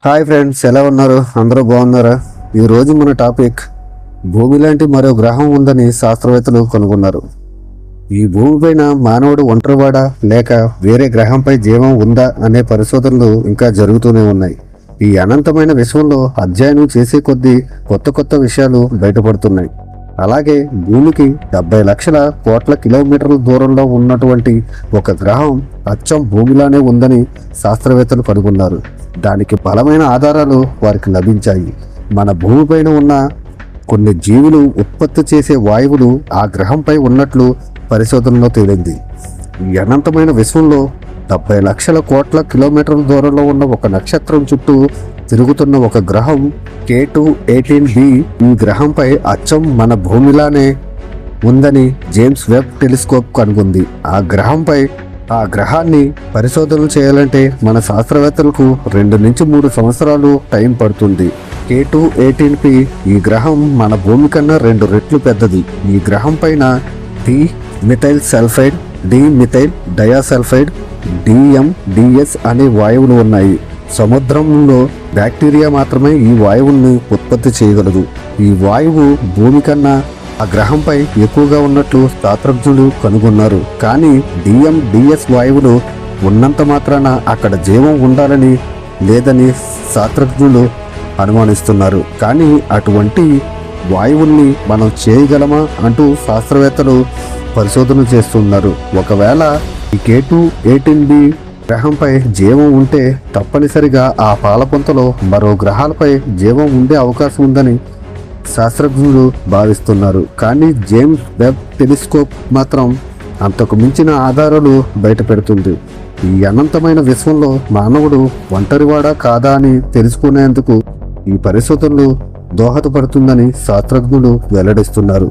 Hi friends, ఎలా ఉన్నారు? అందరూ బాగున్నారా? ఈరోజు మన టాపిక్ భూమి లాంటి మరో గ్రహం ఉందని శాస్త్రవేత్తలు కనుగొన్నారు. ఈ భూమిపైన మానవుడు ఒంటరివాడా లేక వేరే గ్రహంపై జీవం ఉందా అనే పరిశోధనలు ఇంకా జరుగుతూనే ఉన్నాయి. ఈ అనంతమైన విశ్వంలో అధ్యయనం చేసే కొద్దీ కొత్త కొత్త విషయాలు బయటపడుతున్నాయి. అలాగే భూమికి 70 లక్షల కోట్ల కిలోమీటర్ల దూరంలో ఉన్నటువంటి ఒక గ్రహం అచ్చం భూమిలానే ఉందని శాస్త్రవేత్తలు కనుగొన్నారు. దానికి బలమైన ఆధారాలు వారికి లభించాయి. మన భూమిపైన ఉన్న కొన్ని జీవులు ఉత్పత్తి చేసే వాయువులు ఆ గ్రహంపై ఉన్నట్లు పరిశోధనలో తేలింది. ఈ అనంతమైన విశ్వంలో 70 లక్షల కోట్ల కిలోమీటర్ల దూరంలో ఉన్న ఒక నక్షత్రం చుట్టూ తిరుగుతున్న ఒక గ్రహం K2-18b ఈ గ్రహంపై అచ్చం మన భూమిలానే ఉందని జేమ్స్ వెబ్ టెలిస్కోప్ కనుగొంది. ఆ గ్రహాన్ని పరిశోధనలు చేయాలంటే మన శాస్త్రవేత్తలకు 2 నుంచి 3 సంవత్సరాలు టైం పడుతుంది. K2-18p ఈ గ్రహం మన భూమి కన్నా 2 రెట్లు పెద్దది. ఈ గ్రహం పైన మిథైల్ సల్ఫైడ్, మిథైల్ డయాసల్ఫైడ్, DMDS అనే వాయువులు ఉన్నాయి. సముద్రంలో బ్యాక్టీరియా మాత్రమే ఈ వాయువుల్ని ఉత్పత్తి చేయగలదు. ఈ వాయువు భూమి కన్నా ఆ గ్రహంపై ఎక్కువగా ఉన్నట్లు శాస్త్రజ్ఞులు కనుగొన్నారు. కానీ DMDS వాయువులు ఉన్నంత మాత్రాన అక్కడ జీవం ఉండాలని లేదని శాస్త్రజ్ఞులు అనుమానిస్తున్నారు. కానీ అటువంటి వాయువుల్ని మనం చేయగలమా అంటూ శాస్త్రవేత్తలు పరిశోధన చేస్తున్నారు. ఒకవేళ ఈ K2-18b గ్రహంపై జీవం ఉంటే తప్పనిసరిగా ఆ పాలపుంతలో మరో గ్రహాలపై జీవం ఉండే అవకాశం ఉందని శాస్త్రజ్ఞులు భావిస్తున్నారు. కానీ జేమ్స్ వెబ్ టెలిస్కోప్ మాత్రం అంతకు మించిన ఆధారాలు బయటపెడుతుంది. ఈ అనంతమైన విశ్వంలో మానవుడు ఒంటరివాడా కాదా అని తెలుసుకునేందుకు ఈ పరిశోధనలు దోహదపడుతుందని శాస్త్రజ్ఞులు వెల్లడిస్తున్నారు.